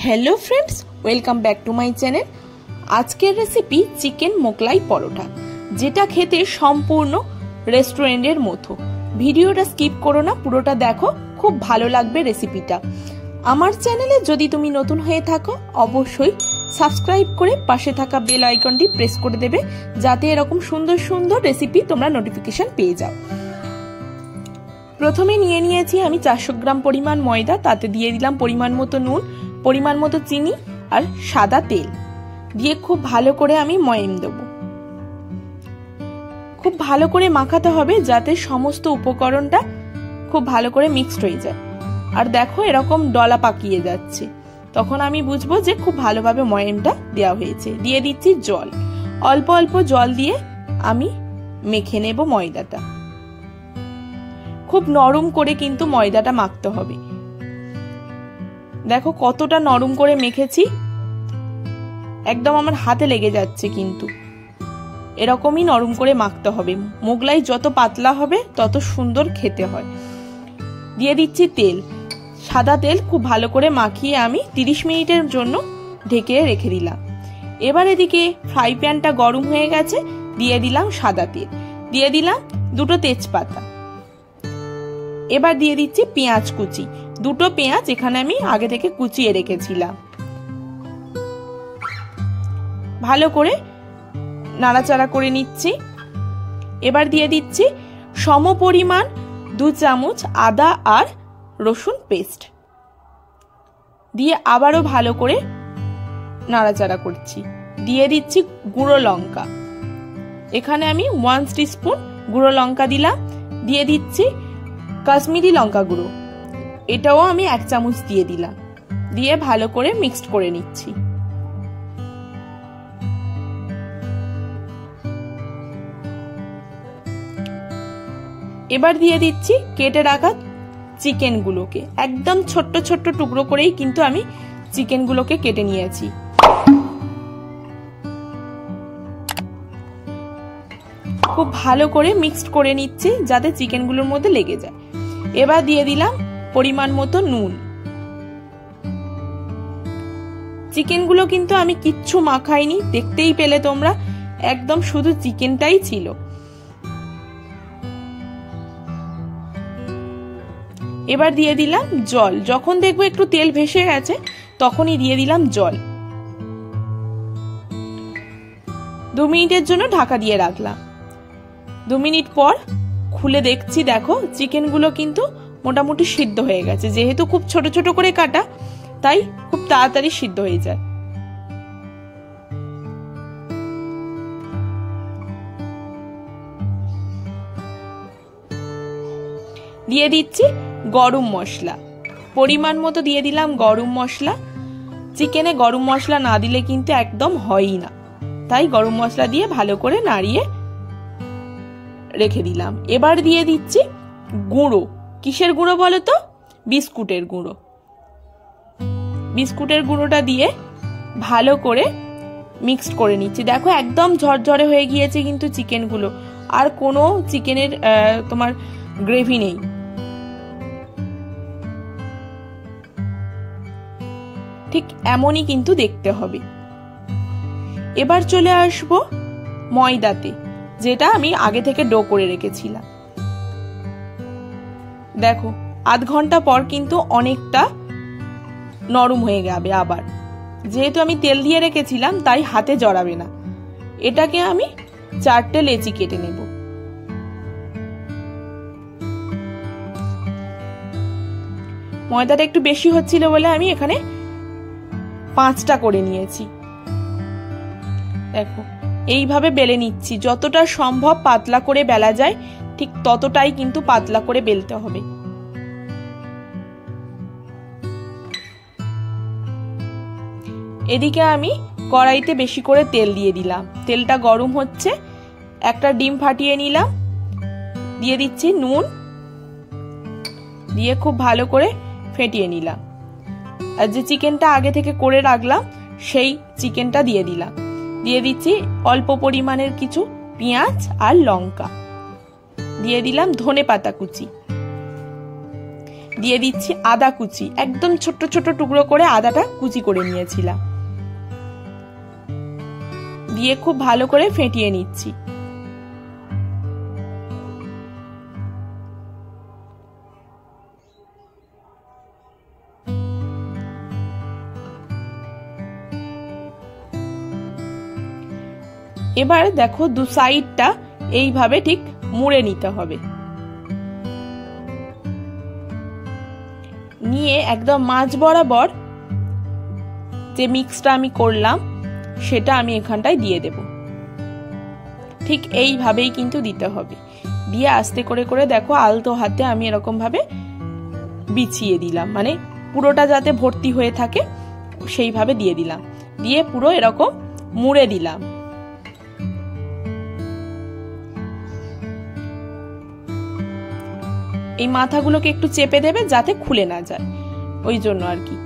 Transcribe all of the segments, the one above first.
Hello friends, welcome back to my channel. आजकेर recipe chicken Mughlai paratha, जेटा खेते सम्पूर्ण रेस्टुरेंटेर मतो। भिडियोटा स्किप करो ना, पुरोटा देखो, खूब भालो लागबे रेसिपिटा। आमार चैनेले जदि तुमी नतुन हये थाको अवश्यई सबस्क्राइब करे पाशे थाका बेल आइकनटी प्रेस करे देबे, जाते एरकम सुंदर सुंदर रेसिपि तोमरा नोटिफिकेशन पेये जाओ। प्रथमे निये नियेछि आमि 400 ग्राम परिमाण मयदा, ताते दिये दिलाम परिमाण मतो नुन, परिमाण मतो चिनी और सादा तेल दिए खूब भालो करे आमी मयम देबो। खूब भालो करे माखाते होबे जाते समस्त उपकरणटा खूब भालो करे मिक्सड हये जाय। और देखो एरकम डला पाकिये जाच्छे, तखन आमी बुझबो जे खूब भालोभाबे मयमटा देওয়া হয়েছে। दिए दिচ্ছি जल, अल्प अल्प जल दिए आमी मेखे नेब मयदाटा। खूब नरम करे किन्तु मयदाटा माखते होबे। देखो कतटा नरम करे मेखेছি, एकदम आमार हाथे लेगे जाच्छे, किन्तु एरकमই नरम करे माखते होबे। मोगलाई যত পাতলা হবে তত সুন্দর খেতে হয়। দিয়ে দিচ্ছি তেল, সাদা তেল। খুব ভালো করে মাখিয়ে আমি 30 মিনিটের জন্য ঢেকে রেখে দিলাম। এবার এদিকে ফ্রাই প্যানটা গরম হয়ে গেছে, দিয়ে দিলাম সাদা তেল, দিয়ে দিলাম দুটো তেজপাতা। এবার দিয়ে দিচ্ছি পেঁয়াজ কুচি, দুটো পেঁয়াজ এখানে আমি আগে থেকে কুচিয়ে রেখেছিলাম। ভালো করে নাড়াচাড়া করে নিচ্ছি। এবার দিয়ে দিচ্ছি সমপরিমাণ 2 চামচ আদা আর রসুন পেস্ট, দিয়ে আবারও ভালো করে নাড়াচাড়া করছি। দিয়ে দিচ্ছি গুঁড়ো লঙ্কা, এখানে আমি 1 টিস্পুন গুঁড়ো লঙ্কা দিলাম। দিয়ে দিচ্ছি কাশ্মীরি লঙ্কা গুঁড়ো, এটাও আমি 1 চামচ দিয়ে দিলাম। দিয়ে ভালো করে মিক্সড করে নিচ্ছি। এবার দিয়ে দিচ্ছি কেটে রাখা চিকেন গুলোকে, একদম ছোট্ট ছোট্ট টুকরো করেই কিন্তু আমি চিকেন গুলোকে কেটে নিয়েছি। খুব ভালো করে মিক্সড করে নিচ্ছি যাতে চিকেন গুলোর মধ্যে লেগে যায়। এবার দিয়ে দিলাম পরিমাণ মতো নুন। চিকেন গুলো কিন্তু আমি কিচ্ছু মাখাইনি, দেখতেই পেলে তোমরা, একদম শুধু চিকেনটাই ছিল। এবার দিয়ে দিলাম জল, যখন দেখবো একটু তেল ভেসে গেছে তখনই দিয়ে দিলাম জল। 2 মিনিটের জন্য ঢাকা দিয়ে রাখলাম। 2 মিনিট পর খুলে দেখছি, দেখো চিকেন গুলো কিন্তু মোটামুটি সিদ্ধ হয়ে গেছে। যেহেতু খুব ছোট ছোট করে কাটা, তাই খুব তাড়াতাড়ি সিদ্ধ হয়ে যায়। দিয়ে দিচ্ছি গরম মশলা, পরিমাণ মতো দিয়ে দিলাম গরম মশলা। চিকেনে গরম মশলা না দিলে কিন্তু একদম হয়ই না, তাই গরম মশলা দিয়ে ভালো করে নাড়িয়ে রেখে দিলাম। এবার দিয়ে দিচ্ছি গুঁড়ো। কিসের গুঁড়ো বলো তো? বিস্কুটের গুঁড়ো। বিস্কুটের গুঁড়োটা দিয়ে ভালো করে মিক্সড করে নিচ্ছি। দেখো একদম ঝরঝরে হয়ে গিয়েছে কিন্তু চিকেন গুলো, আর কোনো চিকেনের তোমার গ্রেভি নেই। ঠিক এমনই কিন্তু দেখতে হবে। এবার চলে আসবো ময়দাতে, যেটা আমি আগে থেকে ডো করে রেখেছিলাম। দেখো আধ ঘন্টা পর কিন্তু অনেকটা নরম হয়ে যাবে। আবার যেহেতু আমি তেল দিয়ে রেখেছিলাম তাই হাতে জড়াবে না। এটাকে আমি 4টে লেচি কেটে নেব। ময়দাটা একটু বেশি হচ্ছিল বলে আমি এখানে 5টা করে নিয়েছি। দেখো এইভাবে বেলে নিচ্ছি, যতটা সম্ভব পাতলা করে বেলা যায় ঠিক ততটাই কিন্তু পাতলা করে বেলতে হবে। এদিকে আমি কড়াইতে বেশি করে তেল দিয়ে দিলাম। তেলটা গরম হচ্ছে, একটা ডিম ফাটিয়ে নিলাম। দিয়ে দিচ্ছি নুন, দিয়ে খুব ভালো করে ফেটিয়ে নিলাম। আর যে চিকেনটা আগে থেকে করে রাখলাম সেই চিকেনটা দিয়ে দিলাম। দিয়ে দিচ্ছি অল্প পরিমাণের কিছু পেঁয়াজ আর লঙ্কা, দিয়ে দিলাম ধনে পাতা কুচি, দিয়ে দিচ্ছি আদা কুচি, একদম ছোট ছোট টুকরো করে আদাটা কুচি করে নিয়েছিলাম। দিয়ে খুব ভালো করে ফেটিয়ে নিচ্ছি। এবার দেখো দু সাইডটা এইভাবে ঠিক মুড়ে নিতে হবে। নিয়ে একদম মাঝ বরাবর যে মিক্সটা আমি করলাম সেটা আমি এখানটায় দিয়ে দেব। ঠিক এইভাবেই কিন্তু দিতে হবে। দিয়ে আস্তে করে করে দেখো আলতো হাতে আমি এরকম ভাবে বিছিয়ে দিলাম, মানে পুরোটা যাতে ভর্তি হয়ে থাকে সেইভাবে দিয়ে দিলাম। দিয়ে পুরো এরকম মুড়ে দিলাম। এই মাথাগুলোকে একটু চেপে দেবে যাতে খুলে না যায়, ওই জন্য আর কি।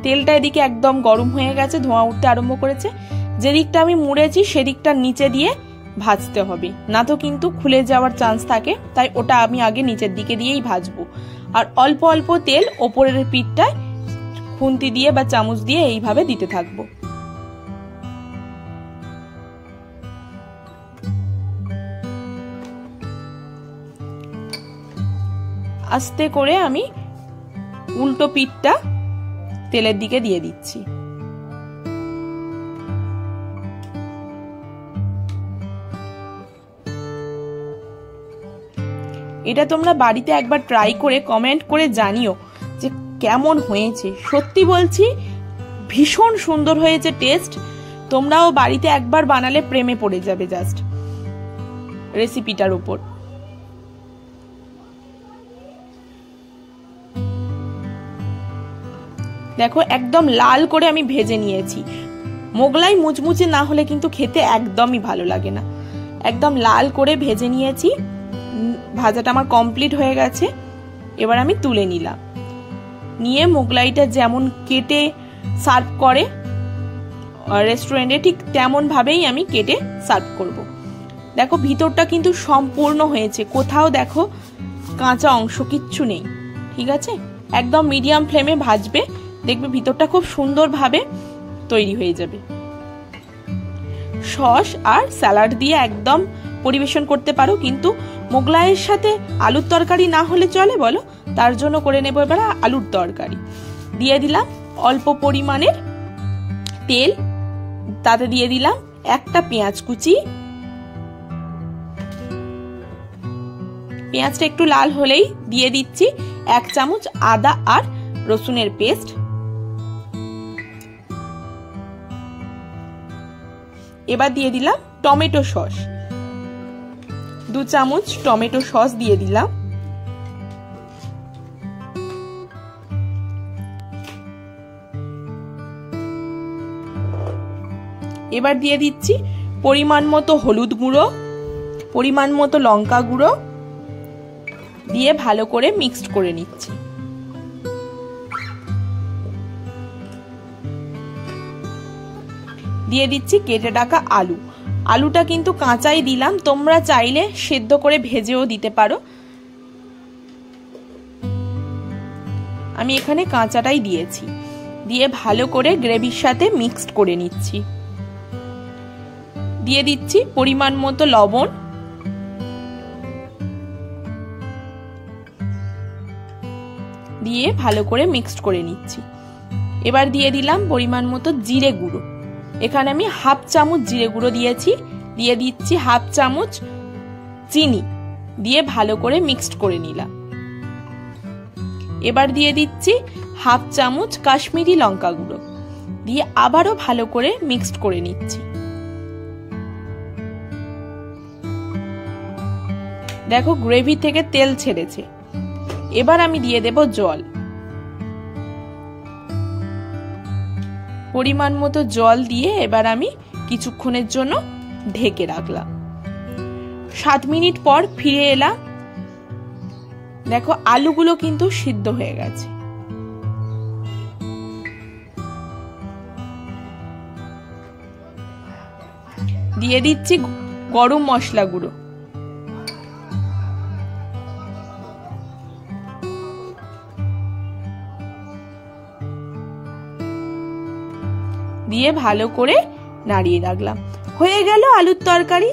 তেলটা এদিকে একদম গরম হয়ে গেছে, ধোঁয়া উঠতে আরম্ভ করেছে। যেদিকটা আমি মুড়েছি সেদিকটা নিচে দিয়ে ভাজতে হবে, না তো কিন্তু খুলে যাওয়ার চান্স থাকে, তাই ওটা আমি আগে নিচের দিকে দিয়েই ভাজবো। আর অল্প অল্প তেল ওপরের পিঠটায় খুন্তি দিয়ে বা চামচ দিয়ে এইভাবে দিতে থাকবো। আস্তে করে আমি উল্টো পিঠটা তেলের দিকে দিয়ে দিচ্ছি। এটা তোমরা বাড়িতে একবার ট্রাই করে কমেন্ট করে জানিও যে কেমন হয়েছে। সত্যি বলছি ভীষণ সুন্দর হয়েছে টেস্ট। তোমরাও বাড়িতে একবার বানালে প্রেমে পড়ে যাবে জাস্ট রেসিপিটার উপর। দেখো একদম লাল করে আমি ভেজে নিয়েছি। মোগলাই মুচমুচে না হলে কিন্তু খেতে একদমই ভালো লাগে না। একদম লাল করে ভেজে নিয়েছি। ভাজাটা আমার কমপ্লিট হয়ে গেছে। এবার আমি তুলে নিলাম। নিয়ে মোগলাইটা যেমন কেটে সার্ভ করে রেস্টুরেন্টে ঠিক তেমন ভাবেই আমি কেটে সার্ভ করব। দেখো ভিতরটা কিন্তু সম্পূর্ণ হয়েছে, কোথাও দেখো কাঁচা অংশ কিচ্ছু নেই। ঠিক আছে, একদম মিডিয়াম ফ্লেমে ভাজবে, দেখবে ভিতরটা খুব সুন্দরভাবে তৈরি হয়ে যাবে। সস আর স্যালাড দিয়ে একদম পরিবেশন করতে পারো, কিন্তু মোগলাইয়ের সাথে আলুর তরকারি না হলে চলে বলো, তার জন্য করে নেব এবার আলুর তরকারি। দিয়ে দিলাম অল্প পরিমাণের তেল, তাতে দিয়ে দিলাম একটা পেঁয়াজ কুচি। পেঁয়াজটা একটু লাল হলেই দিয়ে দিচ্ছি 1 চামচ আদা আর রসুনের পেস্ট। এবার দিয়ে দিলাম টমেটো সস, 2 চামচ টমেটো সস দিয়ে দিলাম। এবার দিয়ে দিচ্ছি পরিমাণ মতো হলুদ গুঁড়ো, পরিমাণ মতো লঙ্কা গুঁড়ো দিয়ে ভালো করে মিক্সড করে নিচ্ছি। দিয়ে দিচ্ছি কেটে রাখা আলু। আলুটা কিন্তু কাঁচাই দিলাম, তোমরা চাইলে সেদ্ধ করে ভেজেও দিতে পারো। আমি এখানে কাঁচাটাই দিয়েছি। দিয়ে ভালো করে গ্রেভির সাথে মিক্সড করে নিচ্ছি। দিয়ে দিচ্ছি পরিমাণ মতো লবণ, দিয়ে ভালো করে মিক্সড করে নিচ্ছি। এবার দিয়ে দিলাম পরিমাণ মতো জিরে গুঁড়ো। এখানে আমি 1/2 চামচ জিরে গুঁড়ো দিয়েছি। দিয়ে দিচ্ছি 1/2 চামচ চিনি, দিয়ে ভালো করে মিক্সড করে নিলাম। এবার দিয়ে দিচ্ছি 1/2 চামচ কাশ্মীরি লঙ্কা গুঁড়ো, দিয়ে আবারও ভালো করে মিক্সড করে নিচ্ছি। দেখো গ্রেভি থেকে তেল ছেড়েছে। এবার আমি দিয়ে দেব জল, পরিমাণ মতো জল দিয়ে এবার আমি কিছুক্ষণের জন্য ঢেকে রাখলাম। 7 মিনিট পর ফিরে এলাম। দেখো আলুগুলো কিন্তু সিদ্ধ হয়ে গেছে। দিয়ে দিচ্ছি গরম মশলা গুঁড়ো, দিয়ে ভালো করে নাড়িয়ে রাখলাম। হয়ে গেল আলুর তরকারি।